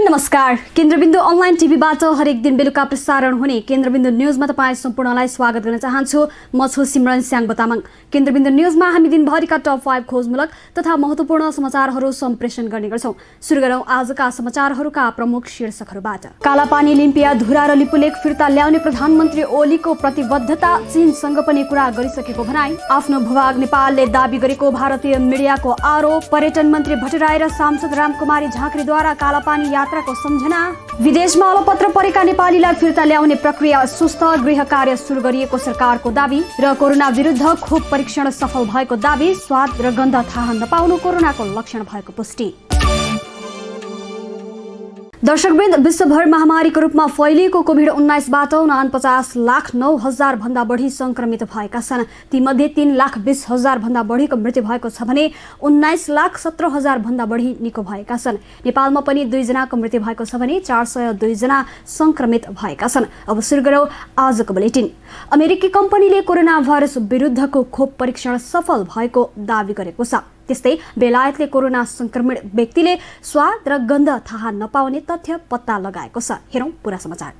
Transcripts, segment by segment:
नमस्कार। केन्द्रबिन्दु अनलाइन टिभीबाट हरेक दिन बेलुका प्रसारण हुने केन्द्रबिन्दु न्यूजमा तपाईँ सम्पूर्णलाई स्वागत गर्न चाहन्छु। म छु सिमरन स्याङ बतामङ। केन्द्रबिन्दु न्यूजमा हामी दिनभरिका टप 5 खोजमूलक तथा महत्त्वपूर्ण समाचारहरू सम्प्रेषण गर्ने गर्छौं। सुरु गरौं आजका समाचारहरूका प्रमुख शीर्षकहरूबाट। कालापानी लिम्पिया धुरा र लिपुलेक फिर्ता ल्याउने प्रधानमन्त्री ओलीको प्रतिबद्धता, चीनसँग पनि कुरा गरिसकेको भनाई। आफ्नो भूभाग नेपालले दाबी गरेको भारतीय मिडियाको आरोप। पर्यटन मन्त्री भट्टराई र सांसद रामकुमारी झाँक्रीद्वारा कालापानी यात्राको सम्झना। विदेशमा अलपत्र परेका नेपालीलाई फिर्ता ल्याउने प्रक्रिया सुस्त, गृह कार्य सुरु गरिएको सरकारको दाबी। र कोरोना विरुद्ध खोप परीक्षण सफल भएको दाबी। स्वाद र गन्ध थाहा नपाउनु कोरोनाको लक्षण भएको पुष्टि। दर्शकवृन्द, विश्वभर महामारीको रूपमा फैलिएको कोभिड-19बाट 49,09,000 भन्दा बढी संक्रमित भएका छन्। तीमध्ये 3,20,000 भन्दा बढीको मृत्यु भएको छ भने 19,17,000 भन्दा बढी निको भएका छन्। नेपालमा पनि 2 जनाको मृत्यु भएको छ भने 402 जना संक्रमित भएका छन्। अब सुरु गरौं आजको बुलेटिन। अमेरिकी कम्पनीले कोरोना भाइरस विरुद्धको खोप परीक्षण सफल भएको दावी गरेको छ। त्यस्तै बेलायतले कोरोना संक्रमित व्यक्तिले स्वाद र गन्ध थाहा नपाउने तथ्य पत्ता लगाएको छ। हेरौं पूरा समाचार।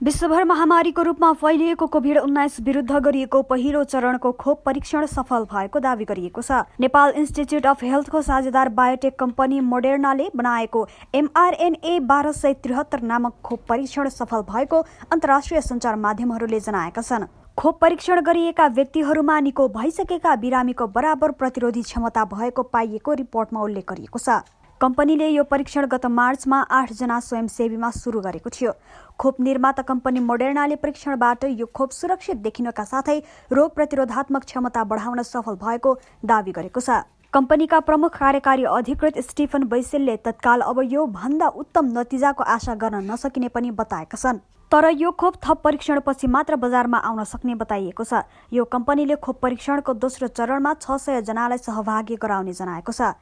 विश्वभर महामारीको रूपमा फैलिएको कोभिड-19 विरुद्ध गरिएको पहिलो चरणको खोप परीक्षण सफल भएको दावी गरिएको छ। नेपाल इन्स्टिच्युट अफ हेल्थको साझेदार बायोटेक कम्पनी मोडेर्नाले बनाएको mRNA 1273 नामक खोप परीक्षण सफल भएको अन्तर्राष्ट्रिय सञ्चार माध्यमहरूले जनाएका छन्। खोप परीक्षण गरिएका व्यक्तिहरूमा निको भइसकेका बिरामीको बराबर प्रतिरोधी क्षमता भएको पाइएको रिपोर्टमा उल्लेख गरिएको छ। कम्पनीले यो परीक्षण गत मार्चमा 8 जना स्वयंसेवीमा सुरु गरेको थियो। खोप निर्माता कम्पनी मोडेर्नाले परीक्षणबाट यो खोप सुरक्षित देखिनका साथै रोग प्रतिरोधात्मक क्षमता बढाउन सफल भएको दावी गरेको छ। कम्पनीका प्रमुख कार्यकारी अधिकृत स्टिफन बैसेलले तत्काल अब यो भन्दा उत्तम नतिजाको आशा गर्न नसकिने पनि बताएका छन्। तर यो खोप थप परीक्षणपछि मात्र बजारमा आउन सक्ने बताइएको छ। यो कम्पनीले खोप परीक्षणको दोस्रो चरणमा 600 जनालाई सहभागी गराउने जनाएको छ।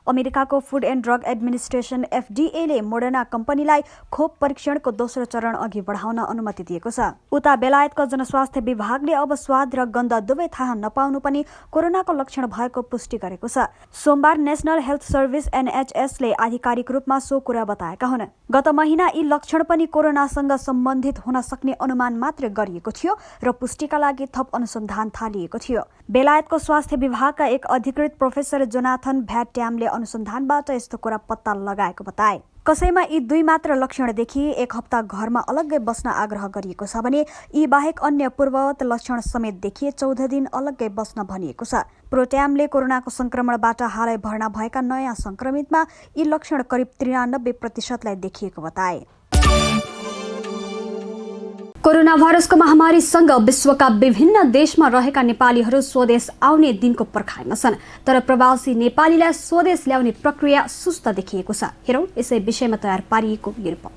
अमेरिकाको food and drug administration FDA ले मोडर्ना कम्पनीलाई खोप परीक्षणको दोस्रो चरण अघि बढाउन अनुमति दिएको छ। उता बेलायतको जनस्वास्थ्य विभागले अब स्वाद र गन्ध दुवै थाहा नपाउनु पनि कोरोनाको लक्षण भएको पुष्टि गरेको छ। सोमबार नेशनल हेल्थ सर्भिस NHS ले आधिकारिक रूपमा सो कुरा बताएका हुन्। गत महिना यी लक्षण पनि कोरोनासँग सम्बन्धित हुन सक्ने अनुमान मात्र गरिएको थियो र पुष्टिका लागि थप अनुसन्धान थालिएको थियो। बेलायतको स्वास्थ्य विभागका एक अधिकृत प्रोफेसर जोनाथन भ्याट्यामले अनुसन्धानबाट यस्तो कुरा पत्ता लगाएको बताए। कसैमा यी 2 मात्र लक्षण देखिए 1 हप्ता घरमा अलग्गै बस्न आग्रह गरिएको छ भने यी बाहेक अन्य पूर्ववत लक्षण समेत देखिए 14 दिन अलग्गै बस्न भनिएको छ। प्रोट्यामले कोरोनाको संक्रमणबाट हालै भर्ना भएका नयाँ संक्रमितमा यी लक्षण करिब 93% देखिएको बताए। कोरोना भाइरसको महामारीसँग विश्वका विभिन्न देशमा रहेका नेपालीहरू स्वदेश आउने दिनको पर्खाइमा छन्। तर प्रवासी नेपालीलाई स्वदेश ल्याउने प्रक्रिया सुस्त देखिएको छ। हेरौं यसै विषयमा तयार पारिएको यो रिपोर्ट।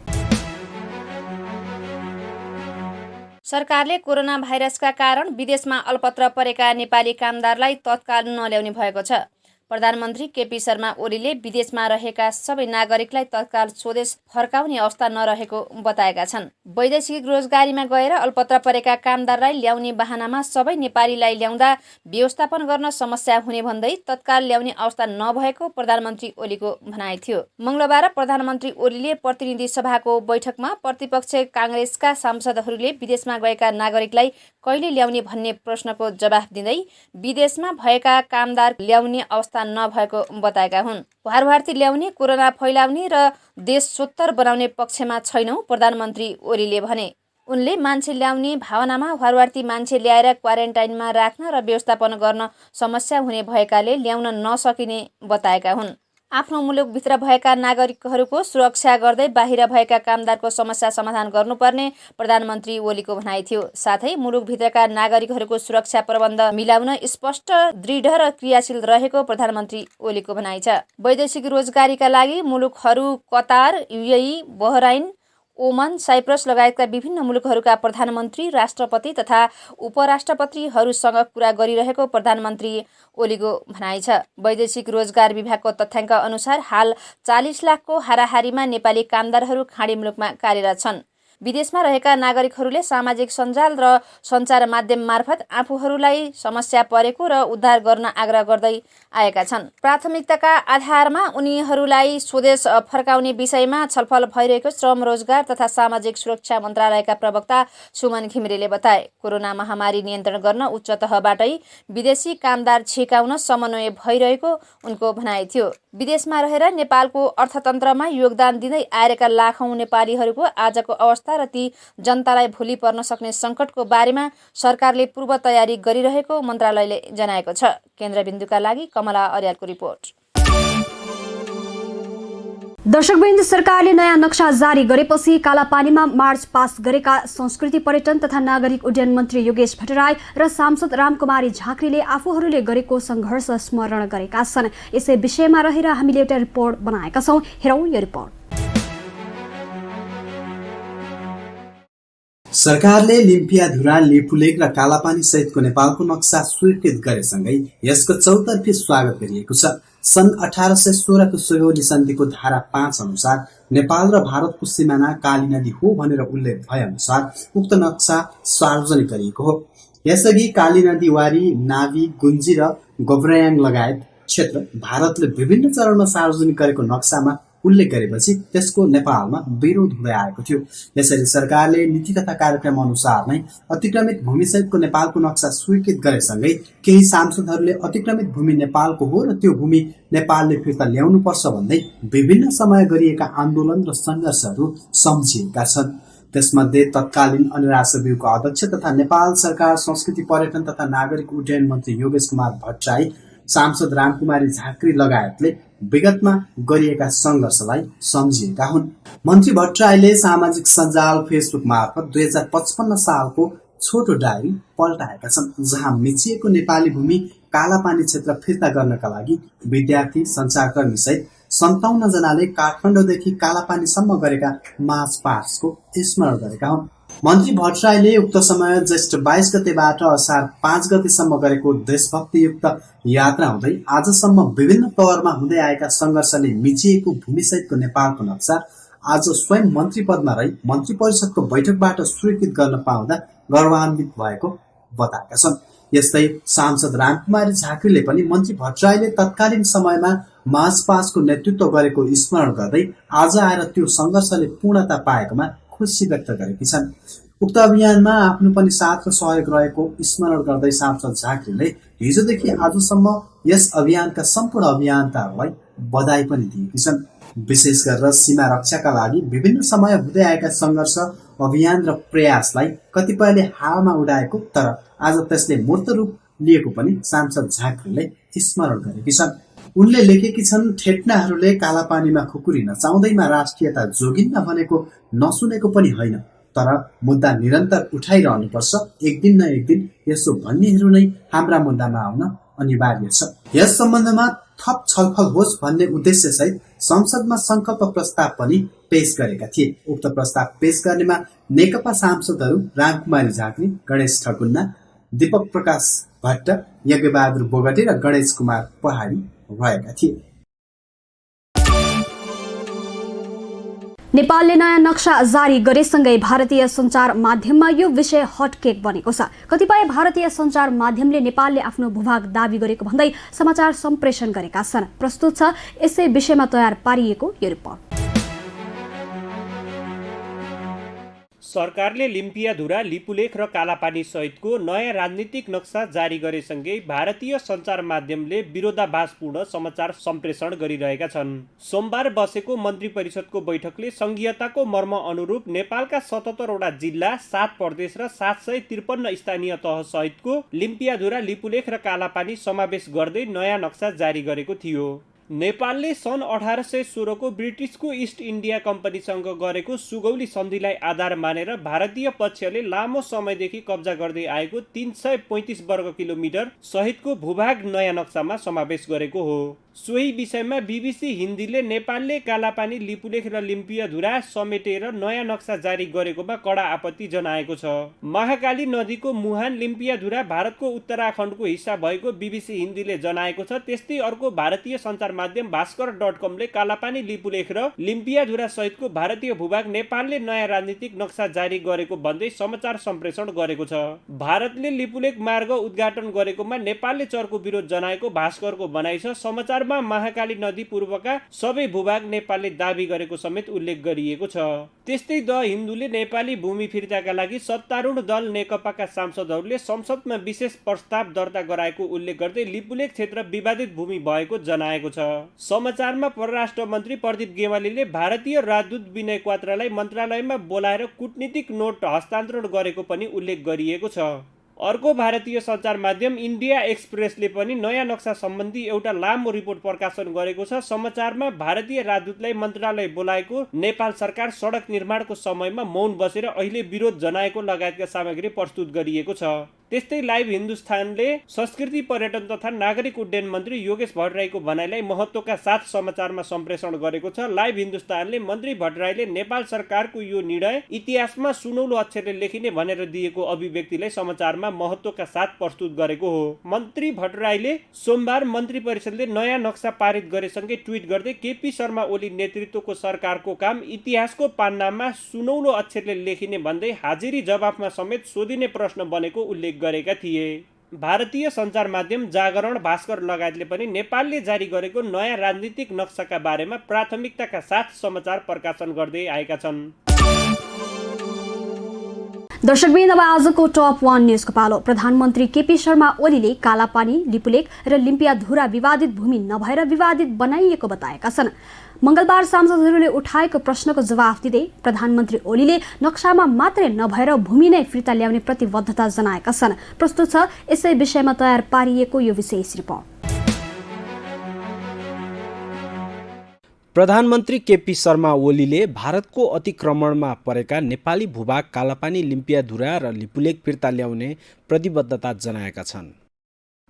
सरकारले कोरोना भाइरसका कारण विदेशमा अल्पत्र परेका नेपाली कामदारलाई तत्काल नल्याउने भएको छ। प्रधानमन्त्री केपी शर्मा ओलीले विदेशमा रहेका सबै नागरिकलाई तत्काल स्वदेश फर्काउने अवस्था नरहेको बताएका छन्। वैदेशिक रोजगारीमा गएर अल्पत्र परेका कामदारलाई ल्याउने बहानामा सबै नेपालीलाई ल्याउँदा व्यवस्थापन गर्न समस्या हुने भन्दै तत्काल ल्याउने अवस्था नभएको प्रधानमन्त्री ओलीको भनाइ थियो। मंगलबार प्रधानमन्त्री ओलीले प्रतिनिधि सभाको बैठकमा प्रतिपक्ष कांग्रेसका सांसदहरूले विदेशमा गएका नागरिकलाई कहिले ल्याउने भन्ने प्रश्नको जवाफ दिँदै विदेशमा भएका कामदार ल्याउने अवस्था नभएको बताएका हुन्। भारभारती ल्याउने, कोरोना फैलाउने र देश सोत्तर बनाउने पक्षमा छैनौं, प्रधानमन्त्री ओलीले भने। उनले मान्छे ल्याउने भावनामा भारभारती मान्छे ल्याएर क्वारेन्टाइनमा राख्न र व्यवस्थापन गर्न समस्या हुने भएकाले ल्याउन नसकिने बताएका हुन्। आफ्नो मुलुकभित्र भएका नागरिकहरूको सुरक्षा गर्दै बाहिर भएका कामदारको समस्या समाधान गर्नुपर्ने प्रधानमन्त्री ओलीको भनाइ थियो। साथै मुलुकभित्रका नागरिकहरूको सुरक्षा प्रबन्ध मिलाउन स्पष्ट, दृढ र क्रियाशील रहेको प्रधानमन्त्री ओलीको भनाइ छ। वैदेशिक रोजगारीका लागि मुलुकहरू Qatar, UAE, Bahrain, Oman, Cyprus लगायतका विभिन्न मुलुकहरूका प्रधानमन्त्री, राष्ट्रपति तथा उपराष्ट्रपतिहरूसँग कुरा गरिरहेको प्रधानमन्त्री ओलीको भनाइ छ। वैदेशिक रोजगार विभागको तथ्याङ्क अनुसार हाल 40 लाखको हाराहारीमा नेपाली कामदारहरू खाडी मुलुकमा कार्यरत छन्। विदेशमा रहेका नागरिकहरूले सामाजिक सञ्जाल र सञ्चार माध्यम मार्फत आफूहरूलाई समस्या परेको र उद्धार गर्न आग्रह गर्दै आएका छन्। प्राथमिकताका आधारमा उनीहरूलाई स्वदेश फर्काउने विषयमा छलफल भइरहेको श्रम रोजगार तथा सामाजिक सुरक्षा मन्त्रालयका प्रवक्ता सुमन घिमिरेले बताए। कोरोना महामारी नियन्त्रण गर्न उच्च तहबाटै विदेशी कामदार छिकाउन समन्वय भइरहेको उनको भनाइ थियो। विदेशमा रहेर नेपालको अर्थतन्त्रमा योगदान दिँदै आएका लाखौं नेपालीहरूको आजको अवस्था र ती जनतालाई भोलि पर्न सक्ने सङ्कटको बारेमा सरकारले पूर्व तयारी गरिरहेको मन्त्रालयले जनाएको छ। केन्द्रबिन्दुका लागि कमला अर्यालको रिपोर्ट। दर्शकवृन्द, सरकारले नयाँ नक्सा जारी गरेपछि कालापानीमा मार्च पास गरेका संस्कृति पर्यटन तथा नागरिक उड्डयन मन्त्री योगेश भट्टराई र सांसद रामकुमारी झाँक्रीले आफूहरूले गरेको सङ्घर्ष स्मरण गरेका छन्। यसै विषयमा रहेर हामीले एउटा रिपोर्ट बनाएका छौँ। हेरौँ यो रिपोर्ट। सरकारले लिम्पियाधुरा, लिपुलेक र कालापानी सहितको नेपालको नक्सा स्वीकृत गरेसँगै यसको चौतर्फी स्वागत गरिएको छ। सन् 1816 को सोहोली सन्धिको धारा 5 अनुसार नेपाल र भारतको सिमाना काली नदी हो भनेर उल्लेख भए अनुसार उक्त नक्सा सार्वजनिक गरिएको हो। यसअघि काली नदी वारी, नाभी, गुन्जी र गोब्रायाङ लगायत क्षेत्र भारतले विभिन्न चरणमा सार्वजनिक गरेको नक्सामा उल्लेख गरेपछि त्यसको नेपालमा विरोध हुँदै आएको थियो। यसरी सरकारले नीति तथा कार्यक्रम अनुसार नै अतिक्रमित भूमिसहितको नेपालको नक्सा स्वीकृत गरेसँगै केही सांसदहरूले अतिक्रमित भूमि नेपालको हो र त्यो भूमि नेपालले फिर्ता ल्याउनु पर्छ भन्दै विभिन्न समय गरिएका आन्दोलन र सङ्घर्षहरू सम्झिएका छन्। त्यसमध्ये तत्कालीन अनिराश्य ब्यूरोको अध्यक्ष तथा नेपाल सरकार संस्कृति पर्यटन तथा नागरिक उड्डयन मन्त्री योगेश कुमार भट्टराई, सांसद रामकुमारी झाँक्री लगायतले विगतमा गरिएका सङ्घर्षलाई सम्झिएका हुन्। मन्त्री भट्टराईले सामाजिक सञ्जाल फेसबुक मार्फत 2055 सालको छोटो डायरी पल्टाएका छन्, जहाँ मिचिएको नेपाली भूमि कालापानी क्षेत्र फिर्ता गर्नका लागि विद्यार्थी, सञ्चारकर्मी सहित 57 जनाले काठमाडौँदेखि कालापानीसम्म गरेका मार्च पास्टको स्मरण गरेका हुन्। मन्त्री भट्टराईले उक्त समय ज्येष्ठ 22 गतेबाट असार 5 गतेसम्म गरेको देशभक्तियुक्त यात्रा हुँदै आजसम्म विभिन्न तवरमा हुँदै आएका सङ्घर्षले मिचिएको भूमिसहितको नेपालको नक्सा आज स्वयं मन्त्री पदमा रही मन्त्री परिषदको बैठकबाट स्वीकृत गर्न पाउँदा गर्वान्वित भएको बताएका छन्। यस्तै सांसद रामकुमारी झाँक्रीले पनि मन्त्री भट्टराईले तत्कालीन समयमा मार्च पास्टको नेतृत्व गरेको स्मरण गर्दै आज आएर त्यो सङ्घर्षले पूर्णता पाएकोमा खुसी व्यक्त गरेकी छन्। उक्त अभियानमा आफ्नो पनि साथ र सहयोग रहेको स्मरण गर्दै सांसद झाँक्रीले हिजोदेखि आजसम्म यस अभियानका सम्पूर्ण अभियन्ताहरूलाई बधाई पनि दिएकी छन्। विशेष गरेर सीमा रक्षाका लागि विभिन्न समय हुँदै आएका सङ्घर्ष, अभियान र प्रयासलाई कतिपयले हावामा उडाएको तर आज त्यसले मूर्त रूप लिएको पनि सांसद झाँक्रीले स्मरण गरेकी छन्। उनले लेखेकी छन्, ठेट्नाहरूले कालापानीमा खुकुरी नचाउँदैमा राष्ट्रियता जोगिन्न भनेको नसुनेको पनि होइन, तर मुद्दा निरन्तर उठाइरहनुपर्छ। एक दिन न एक दिन यसो भन्नेहरू नै हाम्रा मुद्दामा आउन अनिवार्य छ। यस सम्बन्धमा थप छलफल होस् भन्ने उद्देश्य सहित संसदमा संकल्प प्रस्ताव पनि पेश गरेका थिए। उक्त प्रस्ताव पेश गर्नेमा नेकपा सांसदहरू रामकुमारी झाँक्री, गणेश ठकुन्ना, दीपक प्रकाश भट्ट, यज्ञबहादुर बोगटे र गणेश कुमार पहाडी रहेका थिए। नेपालले नयाँ नक्सा जारी गरेसँगै भारतीय सञ्चार माध्यममा यो विषय हटकेक बनेको छ। कतिपय भारतीय सञ्चार माध्यमले नेपालले आफ्नो भूभाग दावी गरेको भन्दै समाचार सम्प्रेषण गरेका छन्। प्रस्तुत छ यसै विषयमा तयार पारिएको यो रिपोर्ट। सरकारले लिम्पियाधुरा, लिपुलेख र कालापानी सहितको नयाँ राजनीतिक नक्सा जारी गरेसँगै भारतीय सञ्चार माध्यमले विरोधाभासपूर्ण समाचार सम्प्रेषण गरिरहेका छन्। सोमबार बसेको मन्त्री परिषदको बैठकले संघीयताको मर्म अनुरूप नेपालका 77 वटा जिल्ला, 7 प्रदेश र 753 स्थानीय तह सहितको लिम्पियाधुरा, लिपुलेख र कालापानी समावेश गर्दै नयाँ नक्सा जारी गरेको थियो। नेपालले सन् 1816 को ब्रिटिसको इस्ट इन्डिया कम्पनीसँग गरेको सुगौली सन्धिलाई आधार मानेर भारतीय पक्षले लामो समयदेखि कब्जा गर्दै आएको 335 वर्ग किलोमिटर सहितको भूभाग नयाँ नक्सामा समावेश गरेको हो। सोही विषयमा बीबीसी हिन्दीले नेपालले कालापानी, लिपुलेख र लिम्पियाधुरा समेटेर नयाँ नक्सा जारी गरेकोमा कडा आपत्ति जनाएको छ। महाकाली नदीको मुहान लिम्पियाधुरा भारतको उत्तराखण्डको हिस्सा भएको बीबीसी हिन्दीले जनाएको छ। त्यस्तै अर्को भारतीय सञ्चार माध्यम भास्कर.com ले कालापानी, लिपुलेख र लिम्पियाधुरा सहितको भारतीय भूभाग नेपालले नयाँ राजनीतिक नक्सा जारी गरेको भन्दै समाचार सम्प्रेषण गरेको छ। भारतले लिपुलेख मार्ग उद्घाटन गरेकोमा नेपालले चर्को विरोध जनाएको भास्करको भनाइ छ। समाचारमा महाकाली नदी पूर्वका सबै भूभाग नेपालले दाबी गरेको समेत उल्लेख गरिएको छ। त्यस्तै द हिन्दूले नेपाली भूमि फिर्ताका लागि सत्तारूढ दल नेकपाका सांसदहरूले संसदमा विशेष प्रस्ताव दर्ता गराएको उल्लेख गर्दै लिपुलेख क्षेत्र विवादित भूमि भएको जनाएको छ। समाचारमा परराष्ट्र मन्त्री प्रदीप गेवालीले भारतीय राजदूत विनय क्वात्रालाई मन्त्रालयमा बोलाएर कूटनीतिक नोट हस्तान्तरण गरेको पनि उल्लेख गरिएको छ। अर्को भारतीय सञ्चार माध्यम इन्डिया एक्सप्रेसले पनि नयाँ नक्सा सम्बन्धी एउटा लामो रिपोर्ट प्रकाशन गरेको छ। समाचारमा भारतीय राजदूतलाई मन्त्रालय बोलाएको नेपाल सरकार सडक निर्माणको समयमा मौन बसेर अहिले विरोध जनाएको लगायतका सामग्री प्रस्तुत गरिएको छ। त्यस्तै लाइभ हिन्दुस्तानले संस्कृति, पर्यटन तथा नागरिक उड्डयन मन्त्री योगेश भट्टराईको भनाइलाई महत्त्वका साथ समाचारमा सम्प्रेषण गरेको छ। लाइभ हिन्दुस्तानले मन्त्री भट्टराईले नेपाल सरकारको यो निर्णय इतिहासमा सुनौलो अक्षरले लेखिने भनेर दिएको अभिव्यक्तिलाई समाचारमा महत्त्वका साथ प्रस्तुत गरेको हो। मन्त्री भट्टराईले सोमबार मन्त्री परिषदले नयाँ नक्सा पारित गरेसँगै ट्विट गर्दै केपी शर्मा ओली नेतृत्वको सरकारको काम इतिहासको पान्नामा सुनौलो अक्षरले लेखिने भन्दै हाजिरी जवाफमा समेत सोधिने प्रश्न बनेको उल्लेख गरेका थिए। भारतीय सञ्चार माध्यम जागरण, भास्कर लगायतले पनि नेपालले जारी गरेको नयाँ राजनीतिक नक्साका बारेमा प्राथमिकताका साथ समाचार प्रकाशन गर्दै आएका छन्। दर्शकवृन्द, अब आजको टप 1 न्यूजको पालो। प्रधानमन्त्री केपी शर्मा ओलीले कालापानी, लिपुलेख र लिम्पियाधुरा विवादित भूमि नभएर विवादित बनाइएको बताएका छन्। मंगलबार सांसदहरूले उठाएको प्रश्नको जवाफ दिँदै प्रधानमन्त्री ओलीले नक्सामा मात्रै नभएर भूमि नै फिर्ता ल्याउने प्रतिबद्धता जनाएका छन्। प्रस्तुत छ यसै विषयमा तयार पारिएको यो विशेष रिपोर्ट। प्रधानमन्त्री केपी शर्मा ओलीले भारतको अतिक्रमणमा परेका नेपाली भूभाग कालापानी, लिम्पियाधुरा र लिपुलेख फिर्ता ल्याउने प्रतिबद्धता जनाएका छन्।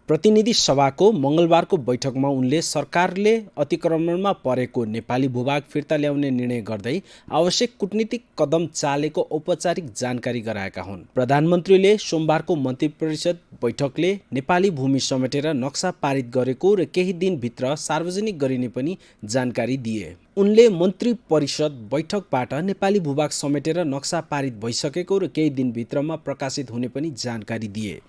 प्रतिनिधि सभाको मंगलबारको बैठकमा उनले सरकारले अतिक्रमणमा परेको नेपाली भूभाग फिर्ता ल्याउने निर्णय गर्दै आवश्यक कूटनीतिक कदम चालेको औपचारिक जानकारी गराएका हुन्। प्रधानमन्त्रीले सोमबारको मन्त्री परिषद बैठकले नेपाली भूमि समेटेर नक्सा पारित गरेको र केही दिनभित्र सार्वजनिक गरिने पनि जानकारी दिए। उनले मन्त्री परिषद बैठकबाट नेपाली भूभाग समेटेर नक्सा पारित भइसकेको र केही दिनभित्रमा प्रकाशित हुने पनि जानकारी दिए।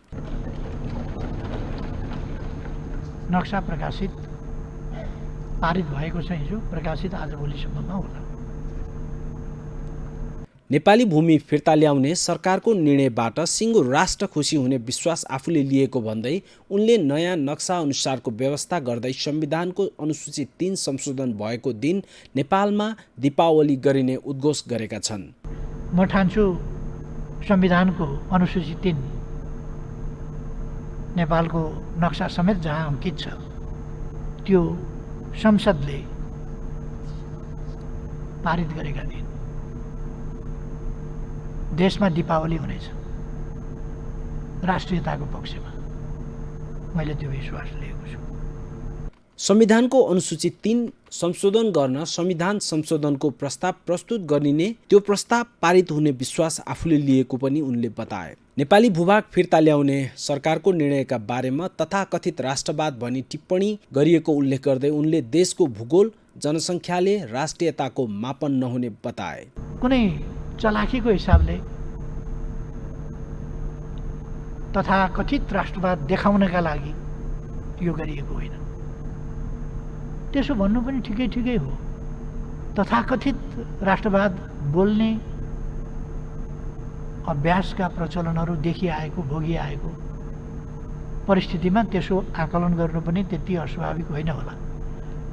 नक्सा प्रकाशित पारित भएको छ, हिजो प्रकाशित आज भोलिसम्ममा होला। नेपाली भूमि फिर्ता ल्याउने सरकारको निर्णयबाट सिङ्गो राष्ट्र खुसी हुने विश्वास आफूले लिएको भन्दै उनले नयाँ नक्सा अनुसारको व्यवस्था गर्दै संविधानको अनुसूची 3 संशोधन भएको दिन नेपालमा दीपावली गरिने उद्घोष गरेका छन्। म ठान्छु संविधानको अनुसूची 3 नेपालको नक्सा समेत जहाँ अंकित छ त्यो संसदले पारित गरेका दिन देशमा दीपावली हुनेछ। राष्ट्रियताको पक्षमा मैले त्यो विश्वास लिएको छु। संविधानको अनुसूची 3 संशोधन गर्न संविधान संशोधनको प्रस्ताव प्रस्तुत गरिने, त्यो प्रस्ताव पारित हुने विश्वास आफूले लिएको पनि उनले बताए। नेपाली भूभाग फिर्ता ल्याउने सरकारको निर्णयका बारेमा तथाकथित राष्ट्रवाद भनी टिप्पणी गरिएको उल्लेख गर्दै उनले देशको भूगोल, जनसङ्ख्याले राष्ट्रियताको मापन नहुने बताए। कुनै चलाखीको हिसाबले तथाकथित राष्ट्रवाद देखाउनका लागि यो गरिएको होइन। त्यसो भन्नु पनि ठिकै हो। तथाकथित राष्ट्रवाद बोल्ने अभ्यासका प्रचलनहरू देखिआएको, भोगिआएको परिस्थितिमा त्यसो आकलन गर्नु पनि त्यति अस्वाभाविक होइन होला।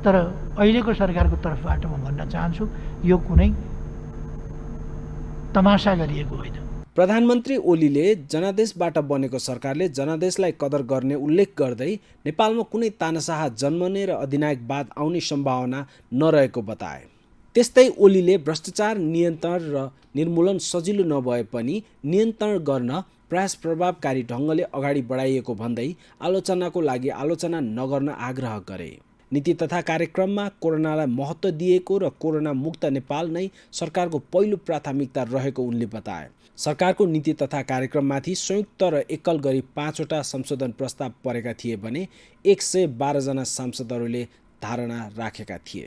तर अहिलेको सरकारको तर्फबाट म भन्न चाहन्छु यो कुनै तमासा गरिएको होइन। प्रधानमन्त्री ओलीले जनादेशबाट बनेको सरकारले जनादेशलाई कदर गर्ने उल्लेख गर्दै नेपालमा कुनै तानाशाह जन्मने र अधिनायकवाद आउने सम्भावना नरहेको बताए। त्यस्तै ओलीले भ्रष्टाचार नियन्त्रण र निर्मूलन सजिलो नभए पनि नियन्त्रण गर्न प्रयास प्रभावकारी ढङ्गले अगाडि बढाइएको भन्दै आलोचनाको लागि आलोचना नगर्न आग्रह गरे। नीति तथा कार्यक्रममा कोरोनालाई महत्त्व दिएको र कोरोना मुक्त नेपाल नै सरकारको पहिलो प्राथमिकता रहेको उनले बताए। सरकारको नीति तथा कार्यक्रममाथि संयुक्त र एकल गरी 5वटा संशोधन प्रस्ताव परेका थिए भने 112 जना सांसदहरूले धारणा राखेका थिए।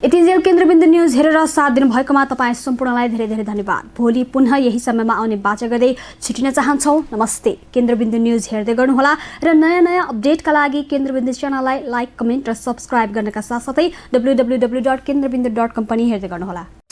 यतिन्जेल केन्द्रबिन्दु न्युज हेरेर साथ दिनुभएकोमा तपाईँ सम्पूर्णलाई धेरै धेरै धन्यवाद। भोलि पुनः यही समयमा आउने बाचा गर्दै छुटिन चाहन्छौँ। नमस्ते। केन्द्रबिन्दु न्युज हेर्दै गर्नुहोला र नयाँ अपडेटका लागि केन्द्रबिन्दु च्यानललाई लाइक, कमेन्ट र सब्स्क्राइब गर्नका साथसाथै www.kendrabindu.com पनि हेर्दै गर्नुहोला।